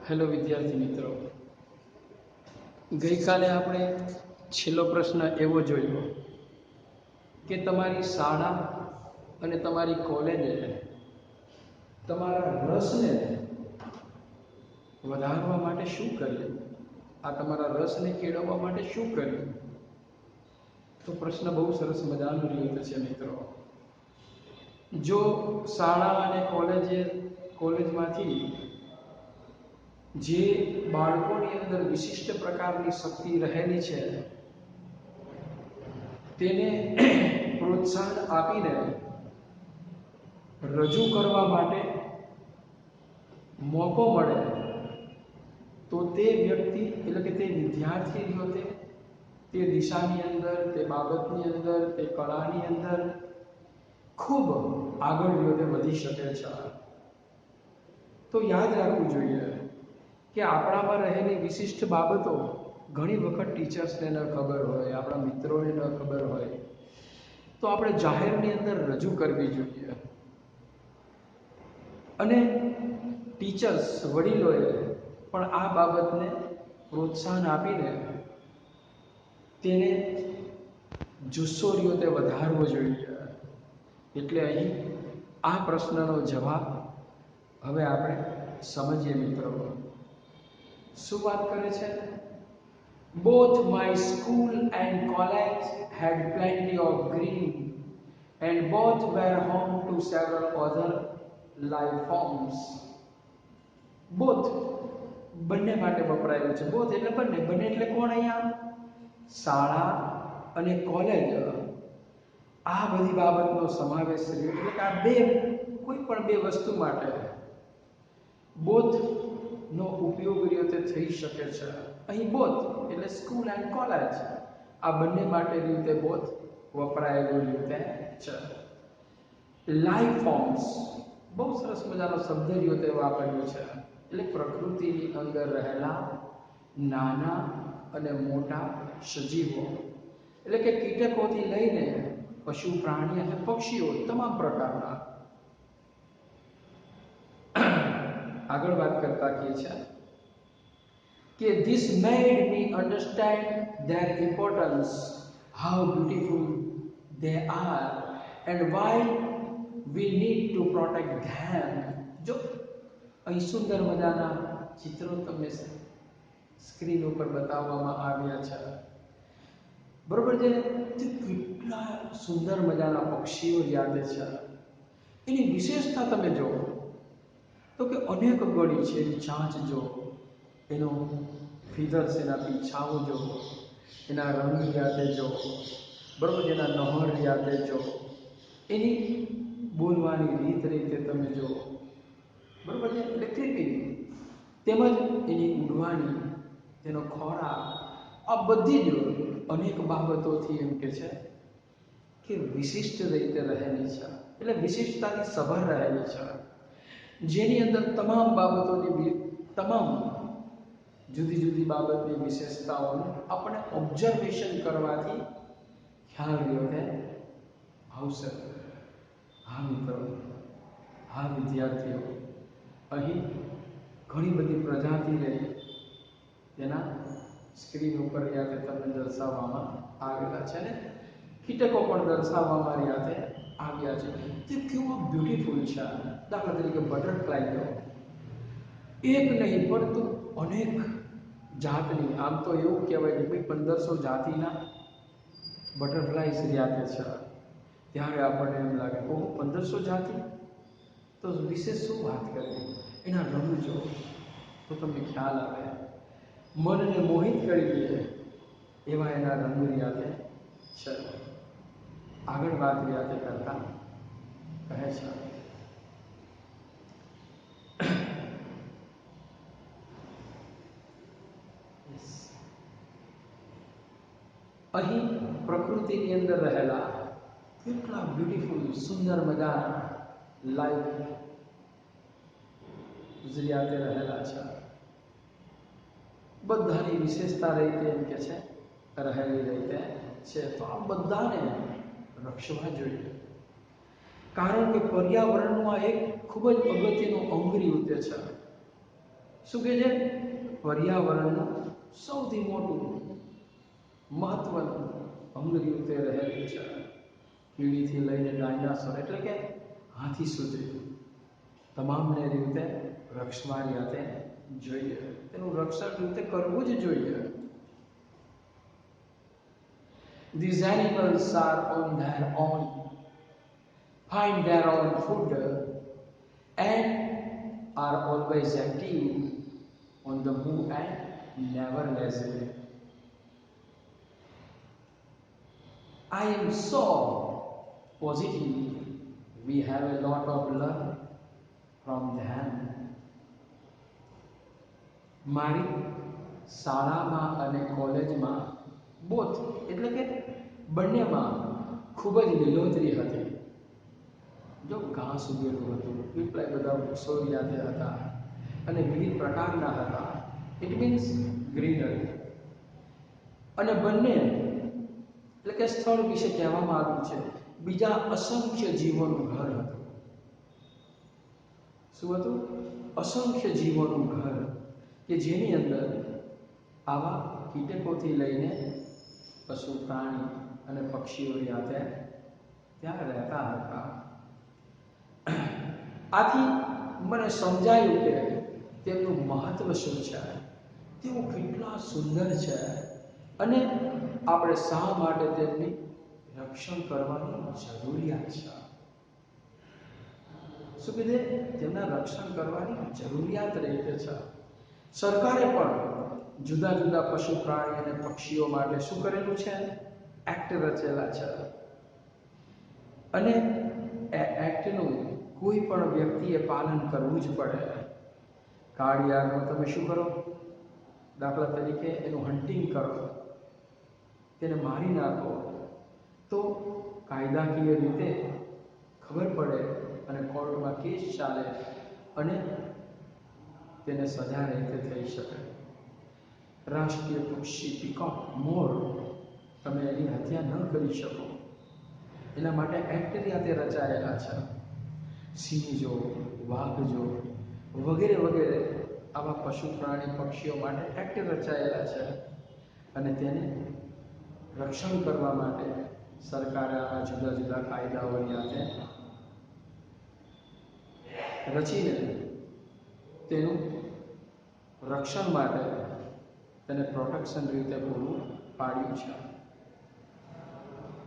Hello વિદ્યાર્થી મિત્રો, ગઈકાલે આપણે છેલ્લો પ્રશ્ન એવો જોયો કે તમારી શાળા અને તમારી કોલેજે તમારા રસને વધારવા માટે શું કર્યું? આ તમારા રસને કેળવવા માટે શું કર્યું? તો પ્રશ્ન બહુ સરસ મજાનો રહ્યો છે મિત્રો. જો શાળા અને કોલેજમાંથી જે બાળકોની અંદર વિશિષ્ટ પ્રકારની શક્તિ રહેલી છે તેને પ્રોત્સાહન આપીને રજૂ કરવા માટે મોકો મળે તો તે વ્યક્તિ એટલે કે તે વિદ્યાર્થી તે દિશાની અંદર, તે બાબતની અંદર, તે કળાની અંદર ખૂબ આગળ વધી શકે છે. તો યાદ રાખવું જોઈએ કે આપણામાં રહેલી વિશિષ્ટ બાબતો ઘણી વખત ટીચર્સને ન ખબર હોય, આપણા મિત્રોને ન ખબર હોય, તો આપણે જાહેરની અંદર રજૂ કરવી જોઈએ. અને ટીચર્સ, વડીલોએ પણ આ બાબતને પ્રોત્સાહન આપીને તેને જુસ્સો તે વધારવો જોઈએ. એટલે અહીં આ પ્રશ્નનો જવાબ હવે આપણે સમજીએ મિત્રો. શું વાત કરે છે? Both my school and college had plenty of green and both were home to several other life forms. Both બંને માટે વપરાયેલું છે. બોથ એટલે બંને. બંને એટલે કોણ? અહીંયા શાળા અને કોલેજ, આ બધી બાબતનો સમાવેશ છે. એટલે કે આ કોઈ પણ બે વસ્તુ માટે બોથ નો ઉપયોગ થઈ શકે છે. અહીં બોથ એટલે સ્કૂલ એન્ડ કોલેજ, આ બંને માટે બોથ વપરાયેલું છે. લાઈફ ફોર્મ્સ બહુ સરસ મજાનો શબ્દ વાપર્યો છે. એટલે પ્રકૃતિની અંદર રહેલા નાના અને મોટા સજીવો, એટલે કે કીટકોથી લઈને પશુ, પ્રાણી અને પક્ષીઓ, તમામ પ્રકારના. આગળ વાત કરતા કહે છે કે this made me understand their importance, how beautiful they are and why we need to protect them. જો અહીં સુંદર મજાના ચિત્રો તમને સ્ક્રીન ઉપર બતાવવામાં આવ્યા છે, બરોબર છે? કેટલા સુંદર મજાના પક્ષીઓ યાદ છે. એની વિશેષતા તમે જો તો કે અનેક ગણી છે. ચાંચ જો, એનો ફીધર્સ, એના પીછાઓ જો, એના રંગ યાદે જો, બરોબર, એના નહોર યાદે જો, એની બોલવાની રીતે તમે જો, બરોબર છે? એટલે ક્રિપિંગ, તેમજ એની ઉડવાની, તેનો ખોરાક, આ બધી જ અનેક બાબતોથી એમ કે છે કે વિશિષ્ટ રીતે રહેલી છે. એટલે વિશિષ્ટતાની સભર રહેલી છે, જેની અંદર તમામ બાબતોની, તમામ જુદી જુદી બાબતની વિશેષતાઓને આપણે ઓબ્ઝર્વેશન કરવાથી ખ્યાલ આવશે. હા મિત્રો, હા વિદ્યાર્થીઓ, અહીં ઘણી બધી પ્રજાતિ રહી તેના સ્ક્રીન ઉપર તમને દર્શાવવામાં આવેલા છે ને કીટકો પણ દર્શાવવામાં આવ્યા છે. તે કેવું બ્યુટીફુલ છે. દાખલા તરીકે બટરફ્લાય, એક નહીં પરંતુ અનેક જાતની, આમ તો એવું કહેવાય કે 1500 જાતિના બટરફ્લાય છે. ત્યારે આપણને એમ લાગે, ઓહો, 1500 જાતિ, તો વિશે શું વાત કરવી? એના રંગ જો તો તમને ખ્યાલ આવે, મનને મોહિત કરી દે એવા એના રંગ છે. આગળ વાત કરતા કહે છે અહીં પ્રકૃતિની અંદર રહેલા કેટલા બ્યુટીફુલ, સુંદર મજાના લાઈફ રહેલા છે. બધાની વિશેષતા રીતે એમ કે છે રહેલી રીતે છે. તો આ બધાને રક્ષવા જોઈએ, કારણ કે પર્યાવરણનું આ એક ખૂબ જ અગત્યનું અંગ છે. શું કહે છે? પર્યાવરણનું સૌથી મોટું મહત્વનું અંગ રીતે રહેલું છે. કીડીથી લઈને ડાયનાસોર એટલે કે હાથી સુધી તમામને રીતે રક્ષવાની હાથે જોઈએ. તેનું રક્ષણ રીતે કરવું જ જોઈએ. These animals are on their own, find their own food and are always active on the move and never lazy. I am so positive we have a lot of learn from them. મારી શાળામાં અને કોલેજમાં both એટલે કે બંનેમાં ખૂબ જ લીલોતરી હતી. જો ઘાસ ઉગેલું હતું, કેટલાય બધા વૃક્ષો યાદે હતા અને વિવિધ પ્રકારના હતા. It means greenery. અને બંને એટલે કે સ્થળ વિશે કહેવામાં આવ્યું છે બીજા અસંખ્ય જીવોનું ઘર હતું. શું હતું? અસંખ્ય જીવોનું ઘર કે જેની અંદર આવા કીટકોથી લઈને પશુ પ્રાણી અને પક્ષીઓ ત્યાં રહેતા હતા. આથી મને સમજાયું કે તેમનું મહત્વ શું છે, તેઓ કેટલા સુંદર છે અને આપણે શા માટે તેમની રક્ષણ કરવાની જરૂરિયાત છે. શું કીધે? તેમના રક્ષણ કરવાની જરૂરિયાત રહી છે. સરકારે પણ જુદા જુદા પશુ પ્રાણી અને પક્ષીઓ માટે શું કરેલું છે? એક્ટ રચેલા છે. અને એ એક્ટનું કોઈ પણ વ્યક્તિએ પાલન કરવું જ પડે. કાળિયાનો તમે શું કરો? દાખલા તરીકે એનું હન્ટિંગ કરો, તેને મારી નાખો તો કાયદાકીય રીતે ખબર પડે અને કોર્ટમાં કેસ ચાલે અને તેને સજા રીતે થઈ શકે. રાષ્ટ્રીય પક્ષી પીકોક, મોર, તમે એની હત્યા ન કરી શકો. એના માટે એક્ટ રીતે રચાયેલા છે. સિંહ જો, વાઘ જો વગેરે વગેરે આવા પશુ પ્રાણી પક્ષીઓ માટે એક્ટ રચાયેલા છે અને તેને રક્ષણ કરવા માટે સરકારે આવા જુદા જુદા કાયદાઓની હાથે રચીને તેનું રક્ષણ માટે તેને પ્રોટેક્શન રીતે પૂરું પાડ્યું છે.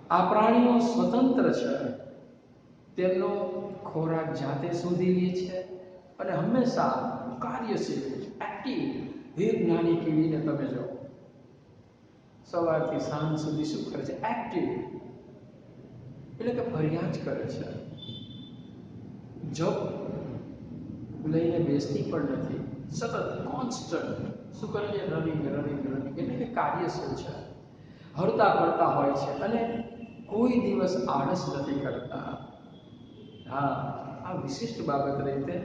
આ પ્રાણીઓ સ્વતંત્ર છે, તેમનો ખોરાક જાતે શોધી લે છે અને હંમેશા કાર્યશીલ, એક્ટિવ. એક નાની કીડીને તમે જો સવારથી સાંજ સુધી શું કરે છે? એક્ટિવ એટલે કે ફરિયાદ કરે છે. જોબ લઈને બેસતી પણ નથી, સતત કોન્સ્ટન્ટ શું કરે છે? રનિંગ રનિંગ રનિંગ એટલે કે કાર્યશીલ છે, હરતા ફરતા હોય છે અને કોઈ દિવસ આળસ નથી કરતા. હા, આ વિશિષ્ટ બાબત રીતે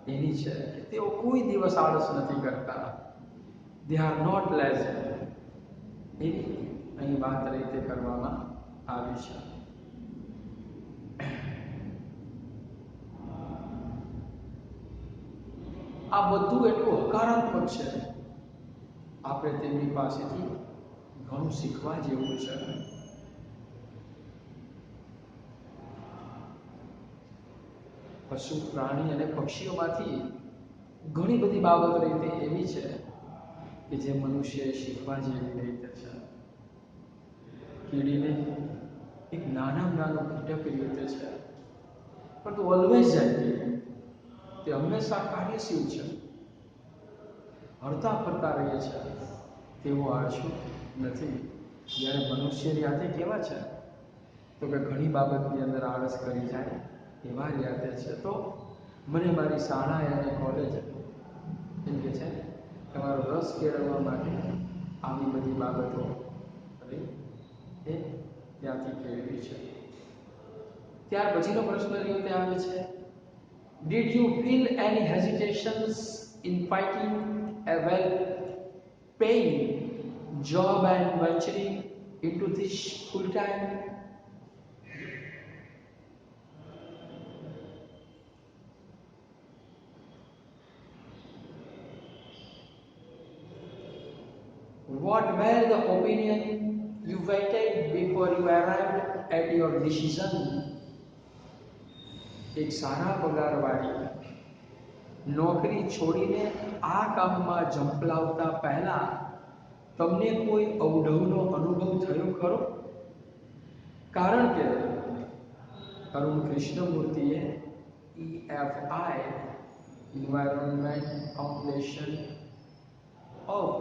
એની છે કે તેઓ કોઈ દિવસ આળસ નથી કરતા. They are not lazy. એવી અહીં વાત રીતે કરવામાં આવી છે. આ બધું એટલું હકારાત્મક છે, આપણે તેમની પાસેથી ઘણું શીખવા જેવું છે. પશુ પ્રાણી અને પક્ષીઓમાંથી ઘણી બધી બાબતો રીતે એવી છે કે જે મનુષ્યએ શીખવા જેવી રીતે છે. કીડીને એક નાનામાં નાનું કીટક રીતે છે, પરંતુ ઓલવેઝ એક્ટિવ. તે હંમેશા કાર્યશીલ છે, હરતા ફરતા રહે છે. તેઓ આળસુ નથી. જ્યારે મનુષ્યની હાથે કેવા છે તો કે ઘણી બાબતની અંદર આળસ કરી જાય એવા યાદે છે. તો મને મારી શાળા અને કોલેજ એમ કે છે તમારો રસ કેળવવા માટે આવી બધી બાબતો એ ત્યાંથી કેળવી છે. ત્યાર પછીનો પ્રશ્ન રીતે આવે છે, Did you feel any hesitations in fighting a well-paying job and venturing into this full-time? What were the opinion you waited before you arrived at your decision? એક સારા પગારવાળી નોકરી છોડીને આ કામમાં ઝંપલાવતા પહેલા તમને કોઈ અવઢવનો અનુભવ થયો ખરો? કારણ કે અરુણ કૃષ્ણમૂર્તિએ EFI environment foundation of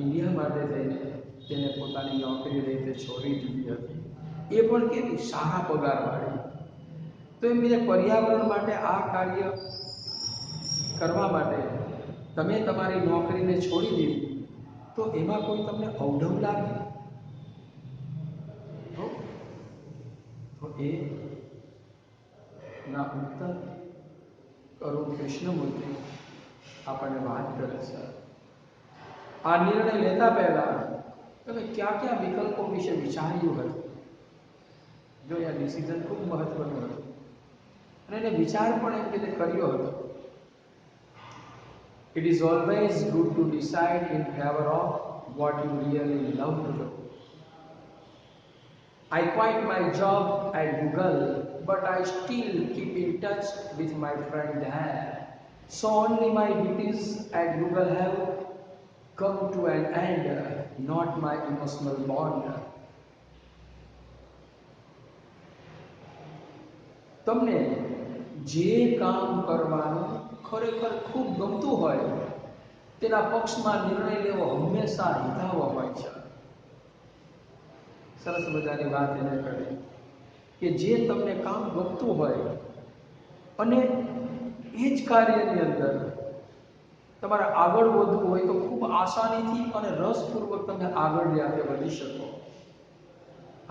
India માટે થઈને તેને પોતાની નોકરી રીતે છોડી દીધી હતી, એ પણ કેવી સારા પગારવાળી. તો એમ બીજા પર્યાવરણ માટે આ કાર્ય કરવા માટે તમે તમારી નોકરીને છોડી દીધી, તો એમાં કોઈ તમને અવઢવ લાગે? તો એ ના ઉત્તર અરુણ કૃષ્ણમૂર્તિ આપણને વાત કરે છે. આ નિર્ણય લેતા પહેલા તમે કયા કયા વિકલ્પો વિશે વિચાર્યું હતું? જો આ ડિસિઝન ખૂબ મહત્વનું હતું અને એને વિચાર પણ એમ કે કર્યો હતો. It is always good to decide in favor of what you really love to do. I quit my job at Google, but I still keep in touch with my friend there. So only my duties at Google have come to an end, not my emotional bond. તમને જે કામ કરવાનું ખરેખર ખૂબ ગમતું હોય તેના પક્ષમાં નિર્ણય લેવો હંમેશા હિતાવહ હોય છે. સરસ મજાની વાત એને કરી કે જે તમને કામ ગમતું હોય અને એ જ કાર્યની અંદર તમારે આગળ વધવું હોય તો ખૂબ આસાનીથી અને રસપૂર્વક તમે આગળ જાતે વધી શકો.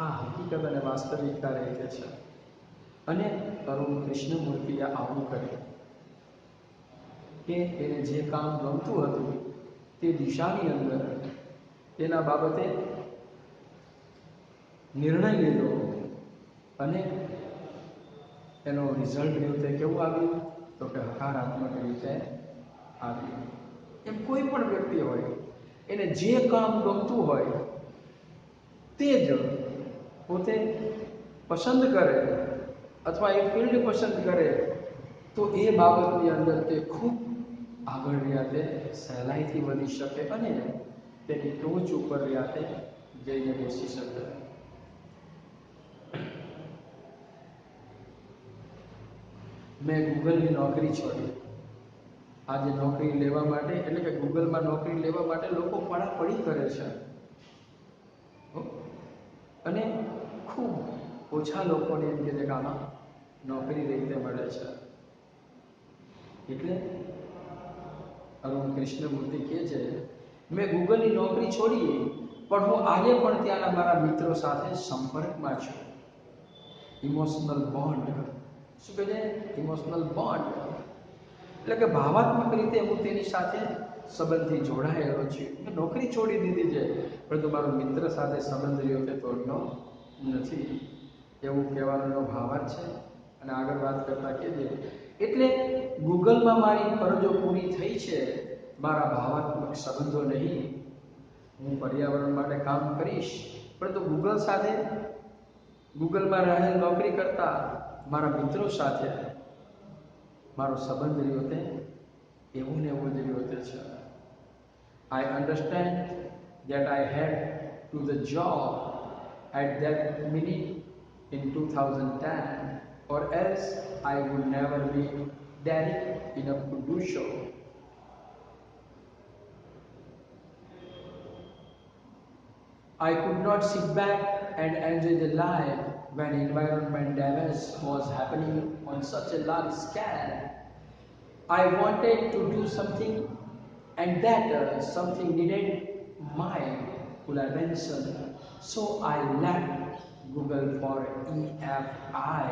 આ હકીકત અને વાસ્તવિકતા રહે છે. અને અરુણ કૃષ્ણમૂર્તિએ આવું કર્યું કે એને જે કામ ગમતું હતું તે દિશાની અંદર તેના બાબતે નિર્ણય લીધો અને એનો રિઝલ્ટ રીતે કેવું આવ્યું? તો કે હકારાત્મક રીતે આવ્યું. એમ કોઈ પણ વ્યક્તિ હોય એને જે કામ ગમતું હોય તે જ પોતે પસંદ કરે અથવા એ ફિલ્ડ પસંદ કરે તો એ બાબતની અંદર તે ખૂબ આગળ રીતે સહેલાઈથી વધી શકે અને તેની ટોચ ઉપર રીતે જઈને બેસી શકે. મેં ગૂગલની નોકરી છોડી. આજે નોકરી લેવા માટે એટલે કે ગૂગલમાં નોકરી લેવા માટે લોકો પડાપડી કરે છે અને ખૂબ ઓછા લોકોને એમ કે આમાં નોકરી રીતે મળે છે. એટલે અરુણ કૃષ્ણમૂર્તિ કહે છે, મેં ગૂગલની નોકરી છોડી પણ હું આજે પણ ત્યાંના મારા મિત્રો સાથે સંપર્કમાં છું. Emotional bond. શું કહે છે? ઇમોશનલ બોન્ડ એટલે કે ભાવાત્મક રીતે હું તેની સાથે સંબંધથી જોડાયેલો છું. મેં નોકરી છોડી દીધી છે પરંતુ મારો મિત્ર સાથે સંબંધ રહ્યો તે તોડનો નથી, એવું કહેવાનો ભાવાર્થ છે. અને આગળ વાત કરતા કહેજે એટલે ગૂગલમાં મારી ફરજો પૂરી થઈ છે, મારા ભાવાત્મક સંબંધો નહીં. હું પર્યાવરણ માટે કામ કરીશ પરંતુ ગૂગલ સાથે ગૂગલમાં રહેલ નોકરી કરતા મારા મિત્રો સાથે મારો સંબંધ રહ્યો તે એવું ને એવું જ રહ્યો તે છે. I understand that I had to the job at that minute in 2010 or else I would never be daring enough to do so. I could not sit back and enjoy the life when environment damage was happening on such a large scale. I wanted to do something and that something needed my full attention. So I left Google for EFI.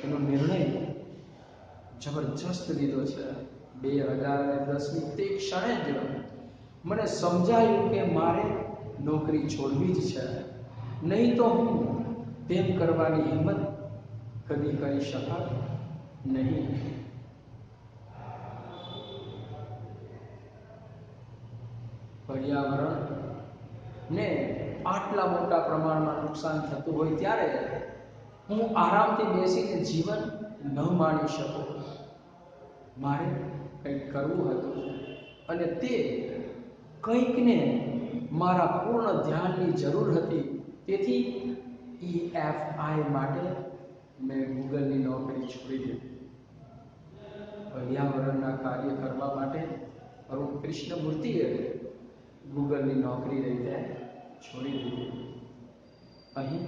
એનો નિર્ણય જબરજસ્ત લીધો છે. 2010ની તે ક્ષણે જ મને સમજાયું કે મારે નોકરી છોડવી જ છે, નહીં તો હું તેમ કરવાની હિંમત કદી કરી શકત નહીં. પર્યાવરણને આટલા મોટા પ્રમાણમાં નુકસાન થતું હોય ત્યારે હું આરામથી બેસીને જીવન ન માણી શકું. મારે કંઈક કરવું હતું અને તે કંઈકને મારા પૂર્ણ ધ્યાનની જરૂર હતી. તેથી EFI માટે મેં ગૂગલની નોકરી છોડી દીધી. પર્યાવરણના કાર્ય કરવા માટે અરુણ કૃષ્ણમૂર્તિએ ગૂગલની નોકરી રીતે છોડી દીધી. અહીં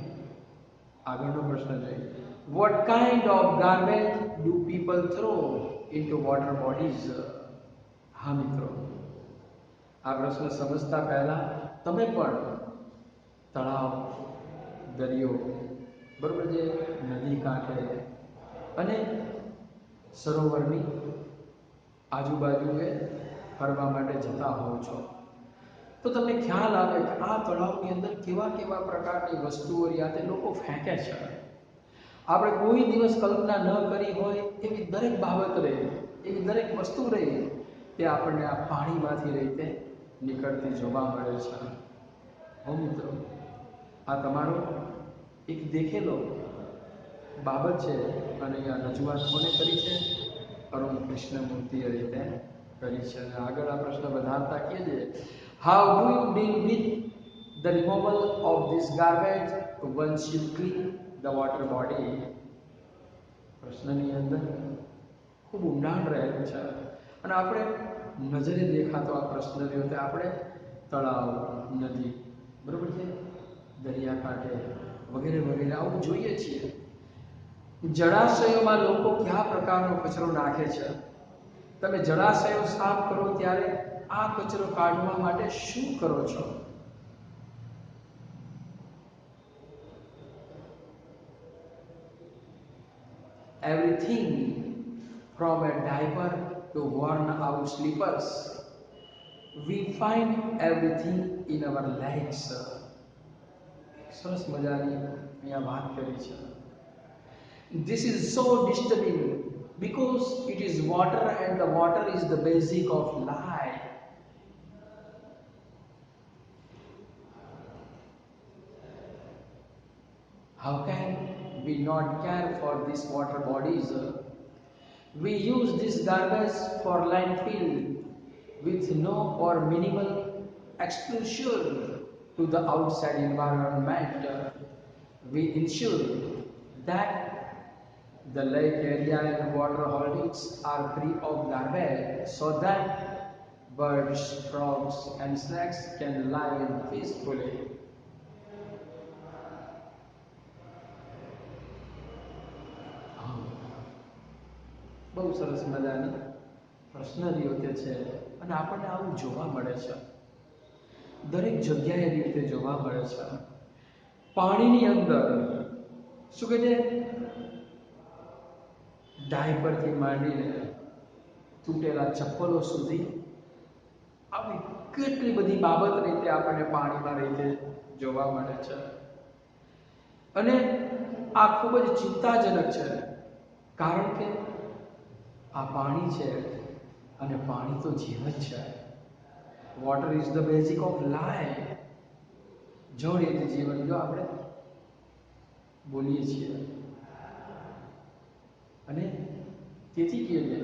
આગળનો પ્રશ્ન જોઈએ. What kind of garbage do people throw into water bodies? હા મિત્રો, આ પ્રશ્ન સમજતા પહેલા તમે પણ તળાવ, દરિયો, બરોબર છે, નદી કાંઠે અને સરોવરની આજુબાજુએ ફરવા માટે જતા હોવ છો તો તમને ખ્યાલ આવે કે આ તળાવની અંદર કેવા કેવા પ્રકારની વસ્તુઓ યાતે લોકો ફેંકે છે. આપણે કોઈ દિવસ કલ્પના ન કરી હોય એવી દરેક બાબત રહી, એવી દરેક વસ્તુ રહી તે આપણને આ પાણીમાંથી રીતે નીકળતી જોવા મળે છે. હો મિત્રો, આ તમારો એક દેખેલો બાબત છે અને અહીંયા રજૂઆત કોને કરી છે? અરુણ કૃષ્ણમૂર્તિએ રીતે કરી છે. અને આગળ આ પ્રશ્ન વધારતા કહે છે, how do you deal with the removal of this garbage once you clean the water body? પ્રશ્નની અંદર ખૂબ ઊંડાણ રહેલું છે અને આપણે નજરે દેખાતો આ પ્રશ્ન રહ્યો તે આપણે તળાવ, નદી, બરોબર છે, દરિયાકાંઠે વગેરે વગેરે આવું જોઈએ છીએ. જળાશયોમાં લોકો કયા પ્રકારનો કચરો નાખે છે? તમે જળાશયો સાફ કરો ત્યારે આ કચરો કાઢવા માટે શું કરો છો? Everything from a diaper to worn out slippers, we find everything in our legs. સરસ મજાની અહીંયા વાત કરી છે. This is so disturbing because it is water and the water is the basic of life. How can we not care for these water bodies? We use this garbage for landfill with no or minimal exposure to the outside environment. We ensure that the lake area and water holdings are free of garbage so that birds, frogs and snakes can live peacefully. બહુ સરસ મજાની પ્રશ્ન રહ્યો તે છે અને આપણને આવું જોવા મળે છે, દરેક જગ્યાએ એવી રીતે જોવા મળે છે. પાણીની અંદર શું કહે છે, ડાયપરથી માંડીને તૂટેલા ચપ્પલો સુધી આવી કેટલી બધી બાબત રીતે આપણને પાણીમાં રીતે જોવા મળે છે. અને આ ખૂબ જ ચિંતાજનક છે, કારણ કે આ પાણી છે અને પાણી તો જીવન છે. Water is the basic of life. જળ એ જ જીવન, જો આપણે બોલીએ છીએ. અને તેથી કહે છે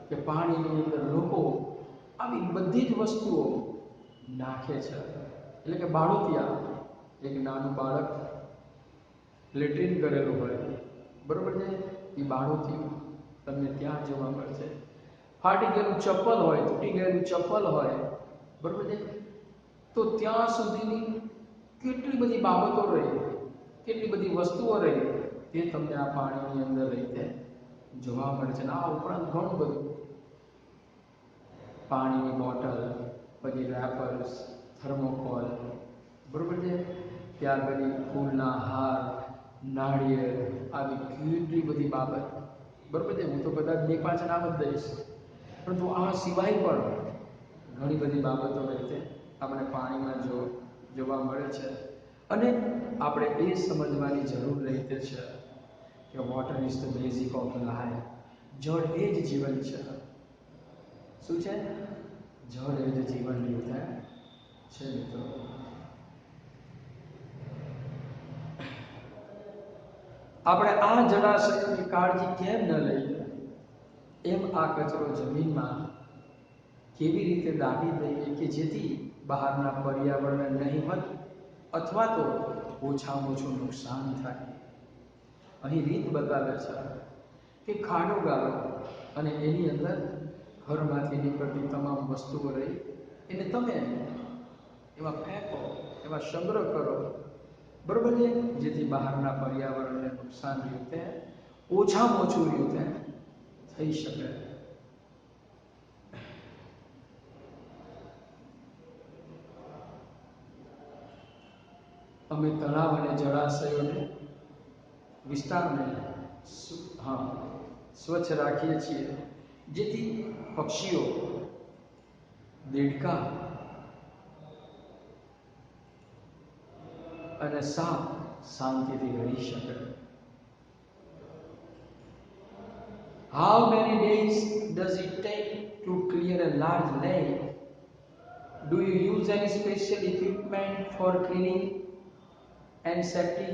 કે પાણીની અંદર લોકો આવી બધી જ વસ્તુઓ નાખે છે. એટલે કે બાળોતિયા, એક નાનું બાળક લેટ્રિન કરેલું હોય, બરોબર છે, એ બાળોતિયું તમને ત્યાં જોવા મળશે. ફાટી ગયેલું ચપ્પલ હોય, તૂટી ગયેલું ચપ્પલ હોય, બરોબર છે, તો ત્યાં સુધીની કેટલી બધી બાબતો રહી, કેટલી બધી વસ્તુઓ રહી તે તમને આ પાણીની અંદર રીતે જોવા મળે છે. આ ઉપરાંત ઘણું બધું, પાણીની બોટલ, પછી રેપર્સ, થર્મોકોલ, બરોબર છે, ત્યાર પછી ફૂલના હાર, નાળિયેર, આવી કેટલી બધી બાબત, બરોબર છે. હું તો કદાચ 2-5 નામ જ દઈશ, પરંતુ આ સિવાય પણ ઘણી બધી બાબતો રીતે આપણે પાણીમાં જોવા મળે છે. અને આપણે એ સમજવાની જરૂર રહેતી છે કે water is the basic of life. જળ એ જ જીવન છે. શું છે? જળ એ જ જીવન રહ્યું છે. છે મિત્રો. આપણે આ જળાશયોની કાળજી કેમ ન લઈએ, એમ આ કચરો જમીનમાં કેવી રીતે દાટી દઈએ કે જેથી બહારના પર્યાવરણને નહિવત અથવા તો ઓછામાં ઓછું નુકસાન થાય. અહીં રીત બતાવે છે કે ખાડો ગાળો અને એની અંદર ઘરમાંથી નીકળતી તમામ વસ્તુઓ રહી એને તમે એમાં ફેંકો, એમાં સંગ્રહ કરો, બરોબર છે, જેથી બહારના પર્યાવરણને નુકસાન રીતે ઓછામાં ઓછું રીતે થઈ શકે. અમે તળાવ અને જળાશયોને વિસ્તારને સ્વચ્છ રાખીએ છીએ જેથી પક્ષીઓ, દેડકા અને સાપ શાંતિથી રહી શકે. How many days does it take to clear a large lake? Do you use any special equipment for cleaning and safety?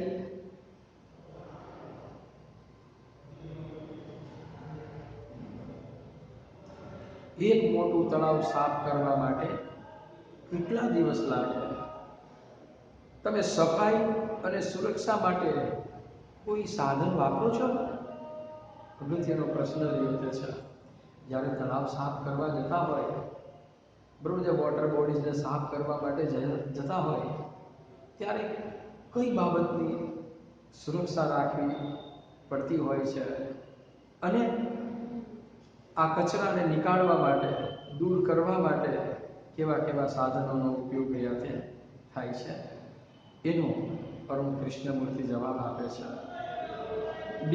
એક મોટું તળાવ સાફ કરવા માટે કેટલા દિવસ લાગે? તમે સફાઈ અને સુરક્ષા માટે કોઈ સાધન વાપરો છો? અગત્યનો પ્રશ્ન રહ્યો છે. જ્યારે તળાવ સાફ કરવા જતા હોય, બરોબર છે, વોટર બોડીઝને સાફ કરવા માટે જતા હોય ત્યારે કઈ બાબતની સુરક્ષા રાખવી પડતી હોય છે અને આ કચરાને નીકાળવા માટે, દૂર કરવા માટે કેવા કેવા સાધનોનો ઉપયોગ અહીંયાથી થાય છે, એનો અરુણ કૃષ્ણમૂર્તિ જવાબ આપે છે.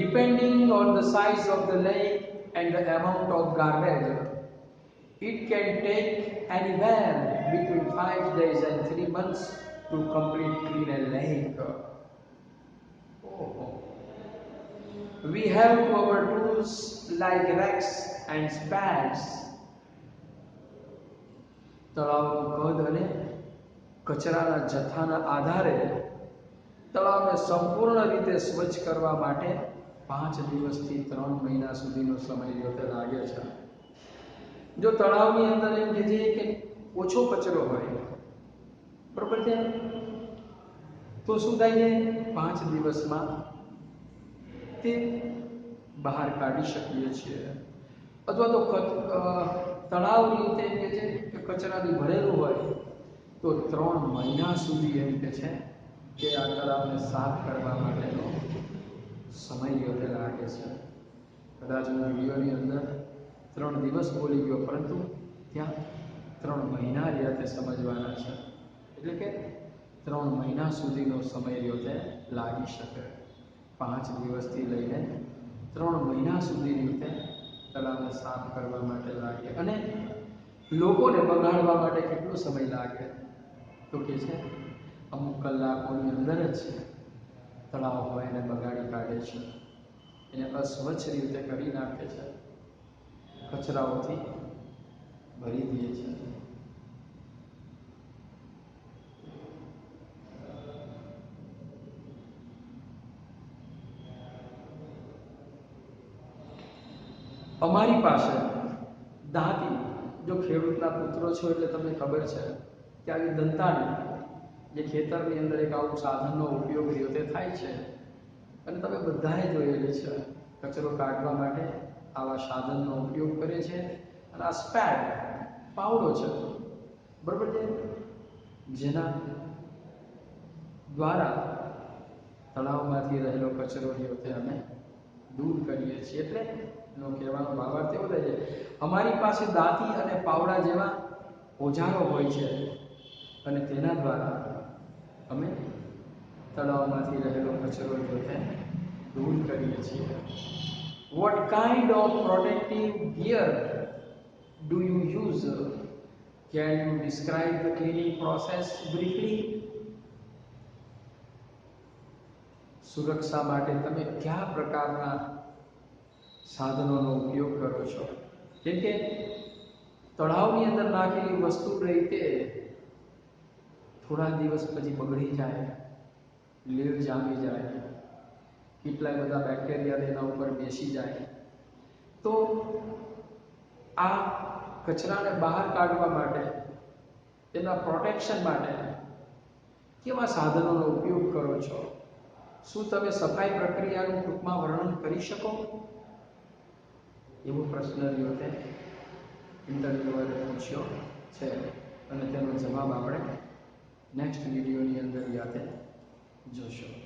Depending on the size of the lake and the amount of garbage, it can take anywhere between 5 days and 3 months to complete clean a lake. Oh. We have our tools like racks and spades. તળાવનું કદ અને કચરાના જથ્થાના આધારે તળાવને સંપૂર્ણ રીતે સ્વચ્છ કરવા માટે 5 દિવસથી 3 મહિના સુધીનો સમય લાગે છે. જો તળાવની અંદર એમ કહીએ કે ઓછો કચરો હોય, બરોબર છે, તો શું થાય છે, 5 દિવસમાં તે બહાર કાઢી શકીએ છીએ. અથવા તો તળાવ રીતે એમ કે છે કે કચરાથી ભરેલું હોય તો 3 મહિના સુધી એમ કે છે કે આ તળાવને સાફ કરવા માટેનો સમય લાગે છે. કદાચ હું વિડીયોની અંદર 3 દિવસ બોલી ગયો, પરંતુ ત્યાં 3 મહિના રીતે સમજવાના છે. એટલે કે 3 મહિના સુધીનો સમય રીતે લાગી શકે. 5 દિવસથી લઈને 3 મહિના સુધી રીતે તળાવને સાફ કરવા માટે લાગે. અને લોકોને બગાડવા માટે કેટલો સમય લાગે? તો કે છે અમુક કલાકોની અંદર જ તળાવ હોય એને બગાડી કાઢે છે, એને અસ્વચ્છ રીતે કરી નાખે છે, કચરાઓથી ભરી દે છે. અમારી પાસે દાંતી, જો ખેડૂતના પુત્રો છો એટલે તમને ખબર છે કે આવી દંતાળી, જે ખેતરની અંદર એક આવું સાધનનો ઉપયોગ રીતે થાય છે અને તમે બધાએ જોયેલી છે, કચરો કાઢવા માટે આવા સાધનનો ઉપયોગ કરે છે. અને આ સ્પેડ પાવડો છે, બરોબર છે, જેના દ્વારા તળાવમાંથી રહેલો કચરો તે અમે દૂર કરીએ છીએ. એટલે એનો કહેવાનો ભાવાર્થ એવો થાય છે, અમારી પાસે દાંતી અને પાવડા જેવા ઓજારો હોય છે અને તેના દ્વારા અમે તળાવમાંથી રહેલો કચરો દૂર કરીએ છીએ. What kind of protective gear do you use? Can you describe the cleaning process briefly? સુરક્ષા માટે તમે કયા પ્રકારના સાધનોનો ઉપયોગ કરો છો? કેમ કે તળાવની અંદર નાખેલી વસ્તુ રહી તે થોડા દિવસ પછી બગડી જાય, લીલ જામી જાય, કેટલાય બધા બેક્ટેરિયા તેના ઉપર બેસી જાય, તો આ કચરાને બહાર કાઢવા માટે, તેના પ્રોટેક્શન માટે કેવા સાધનોનો ઉપયોગ કરો છો? શું તમે સફાઈ પ્રક્રિયાનું ટૂંકમાં વર્ણન કરી શકો? એવો પ્રશ્ન તે ઇન્ટરવ્યુઅરે પૂછ્યો છે અને તેનો જવાબ આપણે નેક્સ્ટ વિડીયોની અંદર યાદ જોશો.